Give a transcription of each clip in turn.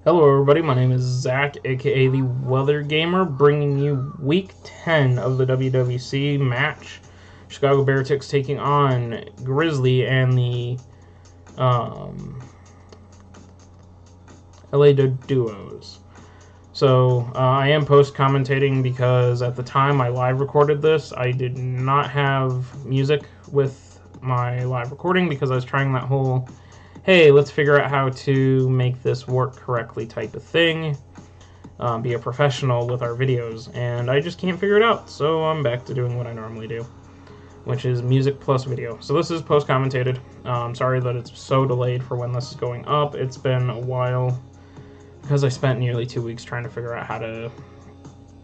Hello everybody, my name is Zach, aka the Weather Gamer, bringing you week 10 of the WWC match. Chicago Bearticks taking on Grizzly and the LA Duos. So I am post-commentating because at the time I live recorded this, I did not have music with my live recording because I was trying that whole hey, let's figure out how to make this work correctly type of thing, be a professional with our videos, and I just can't figure it out, so I'm back to doing what I normally do, which is music plus video. So this is post-commentated. Sorry that it's so delayed for when this is going up. It's been a while because I spent nearly 2 weeks trying to figure out how to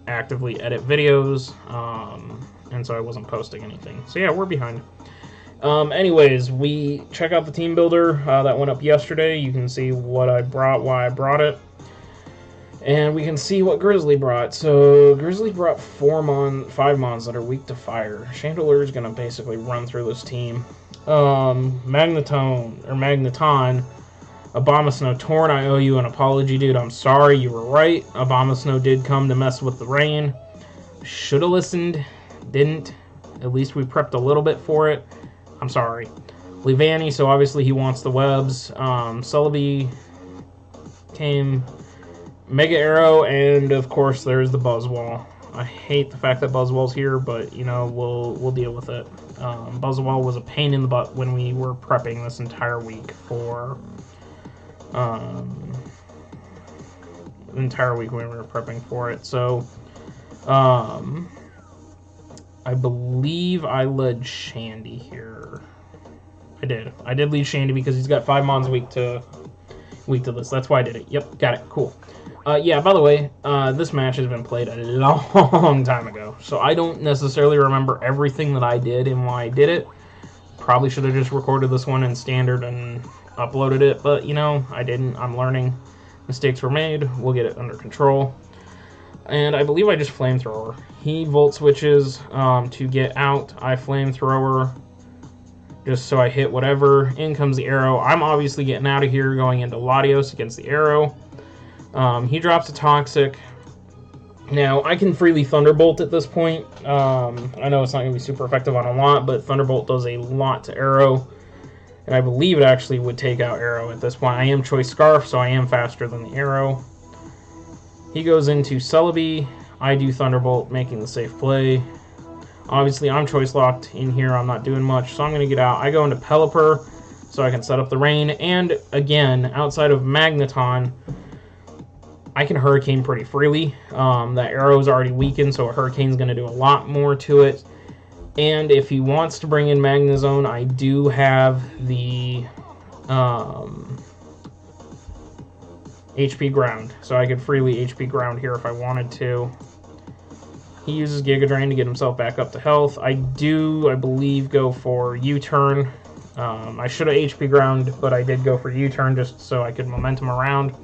actively edit videos, and so I wasn't posting anything. So yeah, we're behind. Anyways, we check out the team builder that went up yesterday. You can see what I brought, why I brought it, and we can see what Grizzly brought. So Grizzly brought 5 mons that are weak to fire. Chandelier is gonna basically run through this team. Magneton, Abomasnow Torn, I owe you an apology, dude. I'm sorry, you were right. Abomasnow did come to mess with the rain. Should have listened, didn't. At least we prepped a little bit for it. I'm sorry. Levanny, so obviously he wants the webs. Celebi came, Mega Arrow, and of course there's the Buzzwall. I hate the fact that Buzzwall's here, but you know, we'll deal with it. Buzzwall was a pain in the butt when we were prepping this entire week for it. So I believe I led Shandy here. I did lead Shandy because he's got 5 mons weak to this. That's why I did it. Yep, got it. Cool. Yeah, by the way, this match has been played a long time ago, so I don't necessarily remember everything that I did and why I did it. Probably should have just recorded this one in standard and uploaded it, but you know, I didn't. I'm learning. Mistakes were made. We'll get it under control. And I believe I just flamethrower. He volt switches to get out. I flamethrower just so I hit whatever. In comes the arrow. I'm obviously getting out of here, going into Latios against the arrow. He drops a toxic. Now I can freely Thunderbolt at this point. I know it's not going to be super effective on a lot, but Thunderbolt does a lot to arrow. And I believe it actually would take out arrow at this point. I am Choice Scarf, so I am faster than the arrow. He goes into Celebi. I do Thunderbolt, making the safe play. Obviously, I'm choice locked in here. I'm not doing much, so I'm going to get out. I go into Pelipper so I can set up the rain. And again, outside of Magneton, I can Hurricane pretty freely. That arrow is already weakened, so a Hurricane's going to do a lot more to it. And if he wants to bring in Magnezone, I do have the HP Ground, so I could freely HP Ground here if I wanted to. He uses Giga Drain to get himself back up to health. I believe, go for U-Turn. I should have HP Ground, but I did go for U-Turn just so I could momentum around.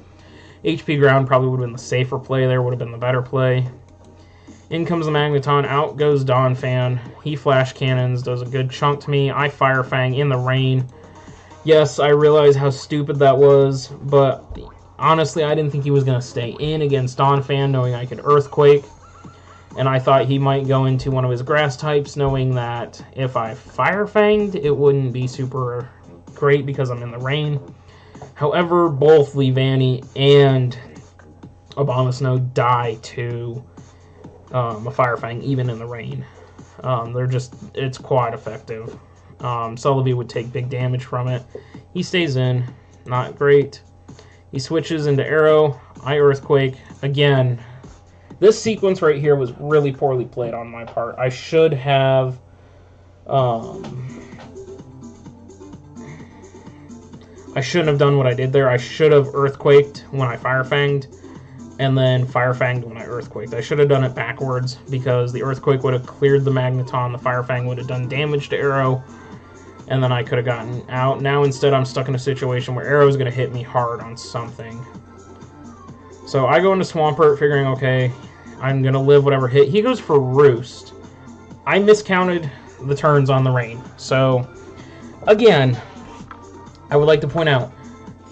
HP Ground probably would have been the safer play there, would have been the better play. In comes the Magneton, out goes Donphan. He Flash Cannons, does a good chunk to me. I Fire Fang in the rain. Yes, I realize how stupid that was, but honestly, I didn't think he was going to stay in against Donphan, knowing I could Earthquake. And I thought he might go into one of his grass types, knowing that if I Fire Fanged, it wouldn't be super great because I'm in the rain. However, both Levanny and Abomasnow die to a Fire Fang, even in the rain. It's quite effective. Celebi would take big damage from it. He stays in, not great. He switches into Arrow. I Earthquake. Again, this sequence right here was really poorly played on my part. I should have I shouldn't have done what I did there. I should have Earthquaked when I Fire Fanged, and then Fire Fanged when I Earthquaked. I should have done it backwards, because the Earthquake would have cleared the Magneton, the Fire Fang would have done damage to Arrow, and then I could have gotten out. Now instead I'm stuck in a situation where Arrow is going to hit me hard on something. So I go into Swampert figuring, okay, I'm going to live whatever hit. He goes for Roost. I miscounted the turns on the rain. So, again, I would like to point out,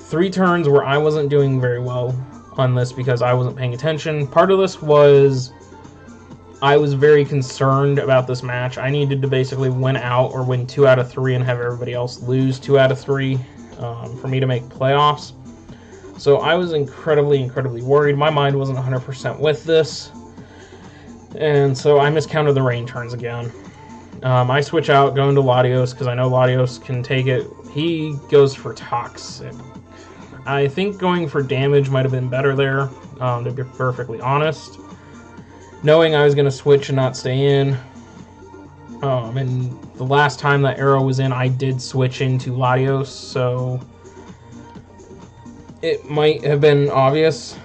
3 turns where I wasn't doing very well on this because I wasn't paying attention. Part of this was I was very concerned about this match. I needed to basically win out or win 2 out of 3 and have everybody else lose 2 out of 3 for me to make playoffs. So I was incredibly worried. My mind wasn't 100% with this. And so I miscounted the rain turns again. I switch out, going to Latios, because I know Latios can take it. He goes for Toxic. I think going for damage might have been better there, to be perfectly honest. Knowing I was going to switch and not stay in. And the last time that arrow was in, I did switch into Latios, so it might have been obvious.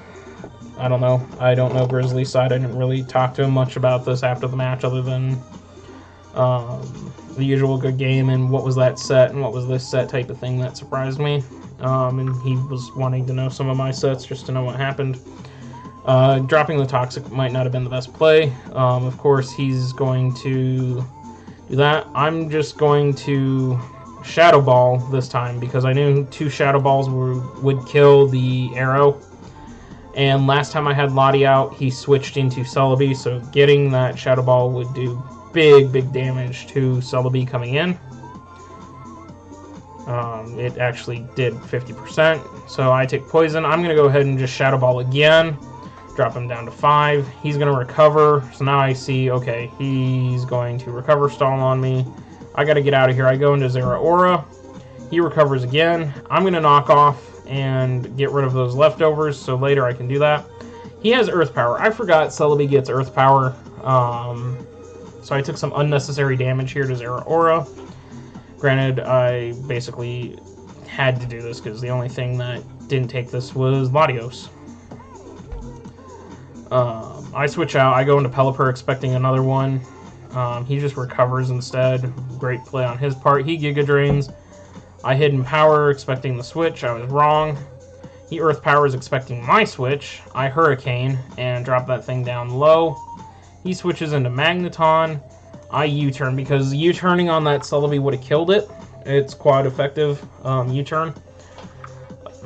I don't know. I don't know Grizzly's side. I didn't really talk to him much about this after the match other than the usual good game and what was that set and what was this set type of thing that surprised me. And he was wanting to know some of my sets just to know what happened. Dropping the Toxic might not have been the best play. Of course, he's going to do that. I'm just going to Shadow Ball this time because I knew 2 Shadow Balls would kill the arrow. And last time I had Lottie out, he switched into Celebi, so getting that Shadow Ball would do big damage to Celebi coming in. It actually did 50%, so I take Poison. I'm going to go ahead and just Shadow Ball again, drop him down to 5. He's going to recover, so now I see, okay, he's going to recover stall on me. I got to get out of here. I go into Zeraora. He recovers again. I'm going to knock off and get rid of those leftovers, so later I can do that. He has Earth Power. I forgot Celebi gets Earth Power, so I took some unnecessary damage here to Zeraora. Granted, I basically had to do this because the only thing that didn't take this was Latios. I switch out. I go into Pelipper expecting another one. He just recovers instead. Great play on his part. He Giga Drains. I Hidden Power expecting the switch. I was wrong. He Earth Powers expecting my switch. I Hurricane and drop that thing down low. He switches into Magneton. I U-turn because U-turning on that Celebi would have killed it. It's quite effective U-turn.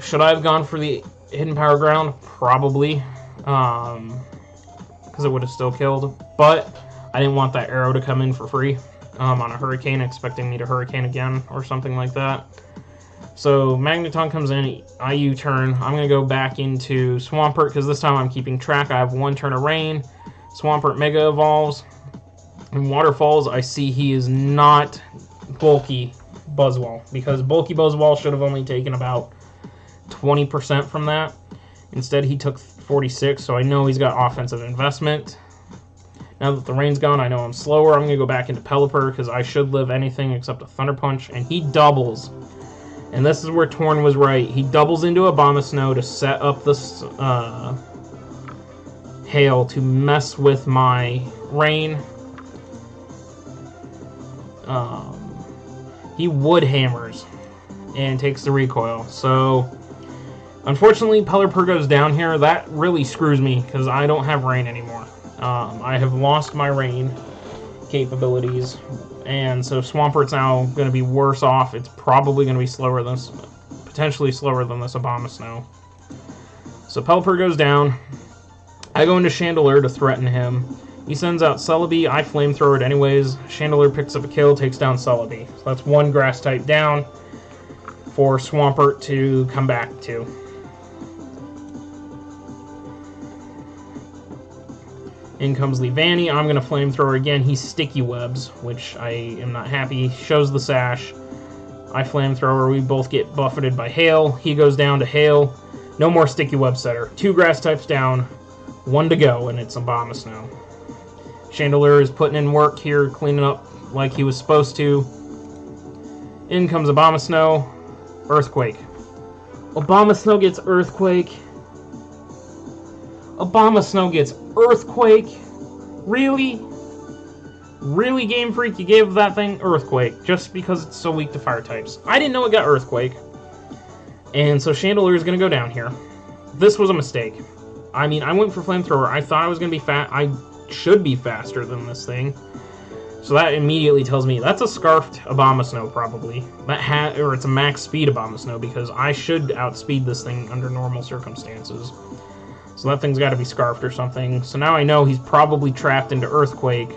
Should I have gone for the Hidden Power Ground? Probably. Because it would have still killed. But I didn't want that arrow to come in for free. On a Hurricane, expecting me to Hurricane again or something like that. So Magneton comes in, I U-turn. I'm going to go back into Swampert because this time I'm keeping track. I have 1 turn of Rain. Swampert Mega Evolves. In Waterfalls, I see he is not Bulky Buzzwole because Bulky Buzzwole should have only taken about 20% from that. Instead, he took 46, so I know he's got offensive investment. Now that the rain's gone, I know I'm slower. I'm going to go back into Pelipper because I should live anything except a Thunder Punch. And he doubles. And this is where Torn was right. He doubles into Abomasnow to set up this Hail to mess with my Rain. He Wood Hammers and takes the recoil. So, unfortunately, Pelipper goes down here. That really screws me because I don't have Rain anymore. I have lost my Rain capabilities, and so Swampert's now going to be worse off. It's probably going to be slower than, potentially slower than this Abomasnow. So Pelipper goes down. I go into Chandelure to threaten him. He sends out Celebi. I Flamethrower it anyways. Chandelure picks up a kill, takes down Celebi. So that's 1 grass type down for Swampert to come back to. In comes Leavanny. I'm going to Flamethrower again. He Sticky Webs, which I am not happy. Shows the Sash. I Flamethrower. We both get buffeted by Hail. He goes down to Hail. No more Sticky Web Setter. 2 grass types down. 1 to go, and it's Abomasnow. Chandelure is putting in work here, cleaning up like he was supposed to. In comes Abomasnow. Earthquake. Abomasnow gets Earthquake. Abomasnow gets Earthquake. Really? Really, Game Freak? You gave that thing Earthquake just because it's so weak to fire types. I didn't know it got Earthquake. And so Chandelure is going to go down here. This was a mistake. I mean, I went for Flamethrower. I thought I was going to be fat. I should be faster than this thing. So that immediately tells me that's a scarfed Abomasnow, probably. Or it's a max speed Abomasnow, because I should outspeed this thing under normal circumstances. So that thing's got to be scarfed or something. So now I know he's probably trapped into Earthquake.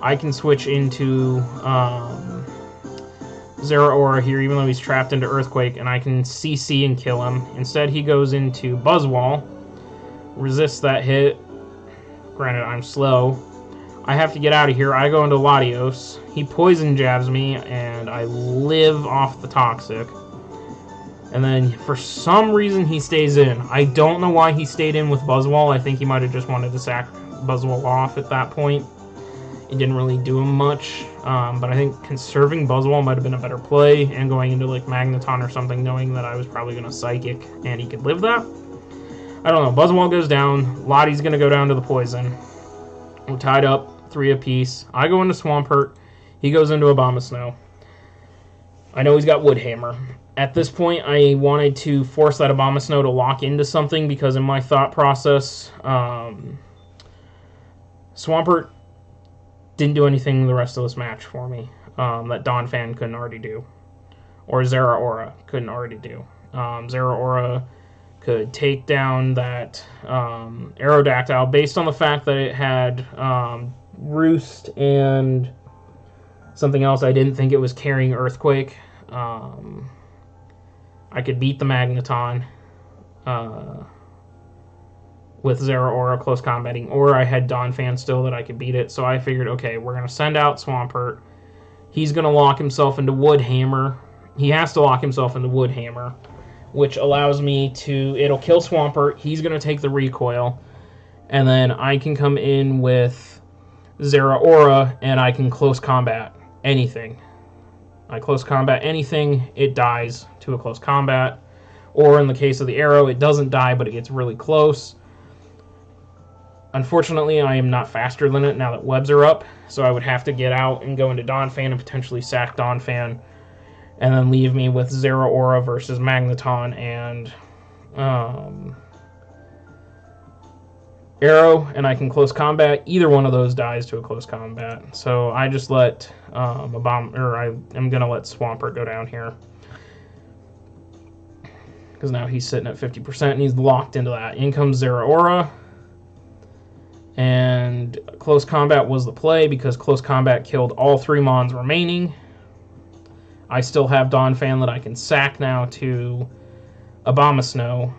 I can switch into Zeraora here, even though he's trapped into Earthquake, and I can CC and kill him. Instead, he goes into Buzzwole, resists that hit. Granted, I'm slow. I have to get out of here. I go into Latios. He poison jabs me, and I live off the Toxic. And then, for some reason, he stays in. I don't know why he stayed in with Buzzwole. I think he might have just wanted to sack Buzzwole off at that point. It didn't really do him much. But I think conserving Buzzwole might have been a better play, and going into, like, Magneton or something, knowing that I was probably going to Psychic, and he could live that. I don't know. Buzzwole goes down. Lottie's going to go down to the poison. We're tied up. 3 apiece. I go into Swampert. He goes into Abomasnow. I know he's got Woodhammer. At this point, I wanted to force that Abomasnow to lock into something, because in my thought process, Swampert didn't do anything the rest of this match for me that Donphan couldn't already do. Or Zeraora couldn't already do. Zeraora could take down that Aerodactyl based on the fact that it had Roost and something else. I didn't think it was carrying Earthquake. I could beat the Magneton with Zeraora close combating, or I had Donphan still that I could beat it. So I figured, okay, we're going to send out Swampert. He's going to lock himself into Woodhammer. He has to lock himself into Woodhammer, which allows me to... It'll kill Swampert. He's going to take the recoil. And then I can come in with Zeraora, and I can close combat anything. I close combat anything, it dies to a close combat. Or in the case of the arrow, it doesn't die, but it gets really close. Unfortunately, I am not faster than it now that webs are up, so I would have to get out and go into Donphan and potentially sack Donphan, and then leave me with Zeraora versus Magneton and arrow, and I can close combat. Either one of those dies to a close combat. So I just let I am gonna let Swampert go down here, because now he's sitting at 50% and he's locked into that. In comes Zeraora, and close combat was the play because close combat killed all 3 Mons remaining. I still have Donphan that I can sack now to Abomasnow.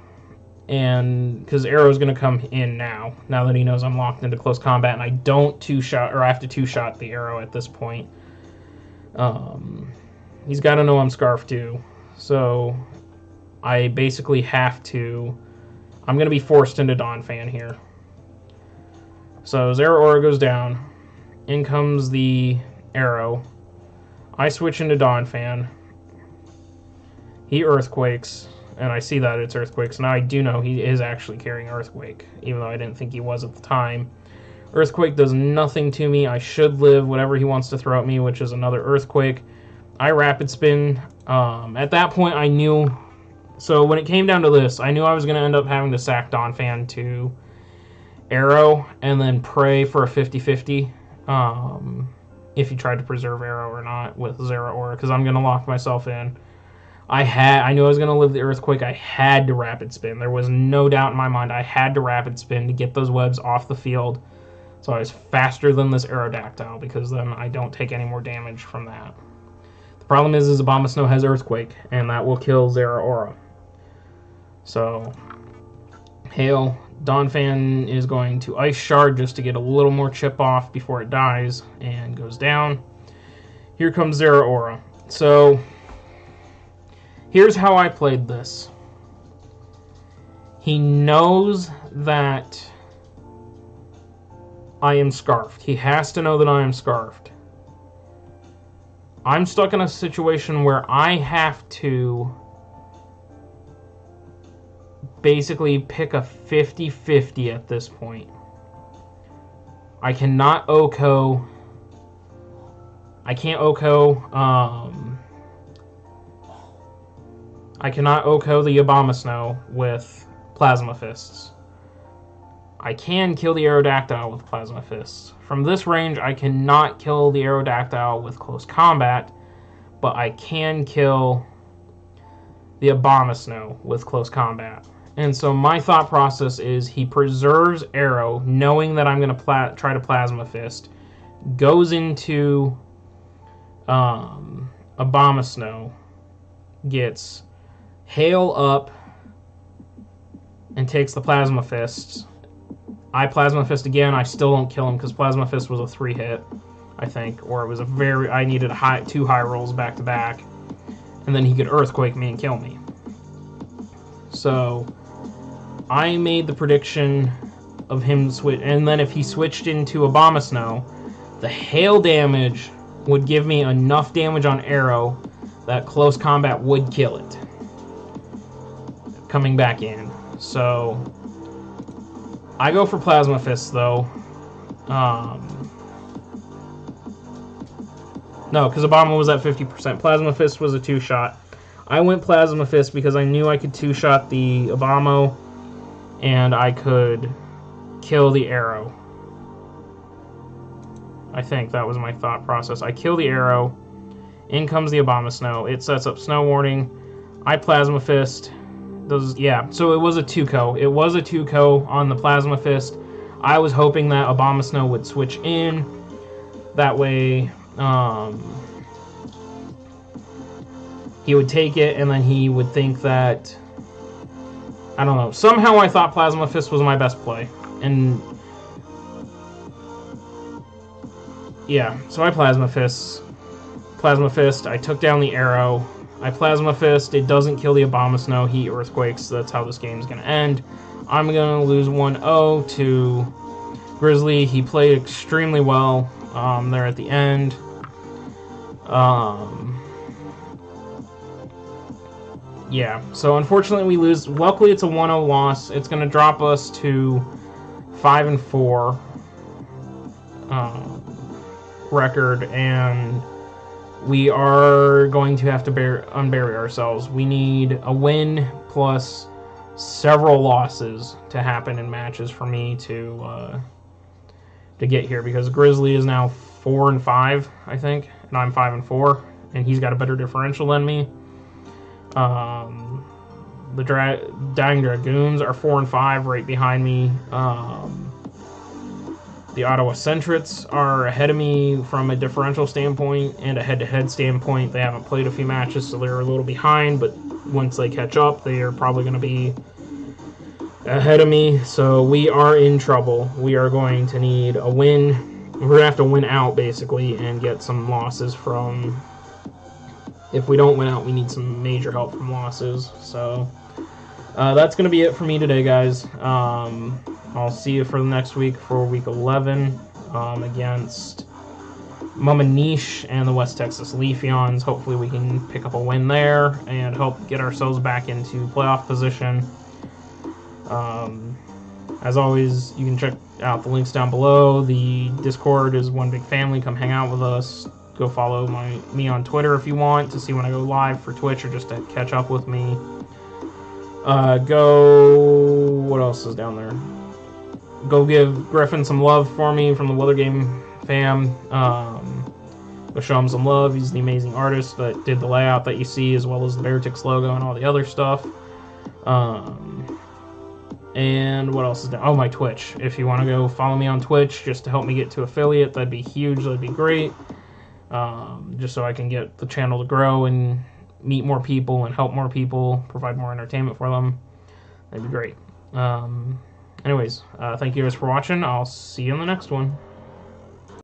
And because Arrow's going to come in now that he knows I'm locked into close combat, and I don't two-shot, or I have to two-shot the Arrow at this point. He's got to know I'm Scarf too, so I basically have to... I'm going to be forced into Donphan here. So Zeraora goes down. In comes the Arrow. I switch into Donphan. He Earthquakes. And I see that it's Earthquake, so now I do know he is actually carrying Earthquake, even though I didn't think he was at the time. Earthquake does nothing to me. I should live whatever he wants to throw at me, which is another Earthquake. I Rapid Spin. At that point, I knew... So when it came down to this, I knew I was going to end up having to sack Donphan to Arrow, and then pray for a 50-50, if he tried to preserve Arrow or not with Zeraora, because I'm going to lock myself in. I knew I was going to live the Earthquake. I had to Rapid Spin. There was no doubt in my mind. I had to Rapid Spin to get those webs off the field. So I was faster than this Aerodactyl, because then I don't take any more damage from that. The problem is Abomasnow has Earthquake, and that will kill Zeraora. So, Hail. Donphan is going to Ice Shard just to get a little more chip off before it dies, and goes down. Here comes Zeraora. So... here's how I played this. He knows that I am Scarfed. He has to know that I am Scarfed. I'm stuck in a situation where I have to basically pick a 50-50 at this point. I cannot OHKO. I can't OHKO, I cannot OHKO the Abomasnow with Plasma Fists. I can kill the Aerodactyl with Plasma Fists from this range, I cannot kill the Aerodactyl with close combat, but I can kill the Abomasnow with close combat. And so my thought process is he preserves Arrow, knowing that I'm going to try to Plasma Fist, goes into Abomasnow, gets Hail up, and takes the Plasma Fists. I Plasma Fist again. I still don't kill him because Plasma Fist was a 3-hit, I think, or it was I needed two high rolls back to back, and then he could Earthquake me and kill me. So I made the prediction of him switch, and then if he switched into Abomasnow, the hail damage would give me enough damage on Arrow that close combat would kill it. Coming back in. So I go for Plasma Fist though. No, because Obama was at 50%. Plasma Fist was a 2-shot. I went Plasma Fist because I knew I could 2-shot the Obama and I could kill the Arrow. I think that was my thought process. I kill the Arrow. In comes the Abomasnow. It sets up Snow Warning. I Plasma Fist. Yeah, so it was a 2-co. It was a 2-co on the Plasma Fist. I was hoping that Abomasnow would switch in. That way, he would take it, and then he would think that... I don't know. Somehow I thought Plasma Fist was my best play. And... yeah, so I Plasma Fist. Plasma Fist, I took down the Arrow. I Plasma Fist, it doesn't kill the Abomasnow, he Earthquakes, so that's how this game's going to end. I'm going to lose 1-0 to Grizzly. He played extremely well there at the end. Yeah, so unfortunately we lose. Luckily it's a 1-0 loss. It's going to drop us to 5-4 record, and we are going to have to unbury ourselves. We need a win plus several losses to happen in matches for me to get here, because Grizzly is now 4-5, I think, and I'm 5-4, and he's got a better differential than me. The Dying Dragoons are 4-5, right behind me. The Ottawa Centrets are ahead of me from a differential standpoint and a head-to-head standpoint. They haven't played a few matches, so they're a little behind, but once they catch up, they are probably going to be ahead of me. So we are in trouble. We are going to need a win. We're going to have to win out, basically, and get some losses from... if we don't win out, we need some major help from losses. So that's going to be it for me today, guys. I'll see you for the next week for week 11 against Mama Niche and the West Texas Leafeons. Hopefully we can pick up a win there and help get ourselves back into playoff position. As always, you can check out the links down below. The Discord is one big family. Come hang out with us. Go follow me on Twitter if you want to see when I go live for Twitch or just to catch up with me. What else is down there? Go give Griffin some love for me from the Weather Game fam. Go show him some love. He's the amazing artist that did the layout that you see, as well as the Beartix logo and all the other stuff. And what else is down? Oh, my Twitch. If you want to go follow me on Twitch just to help me get to affiliate, that'd be huge. That'd be great. Just so I can get the channel to grow and meet more people and help more people, provide more entertainment for them. That'd be great. Anyways, thank you guys for watching. I'll see you in the next one.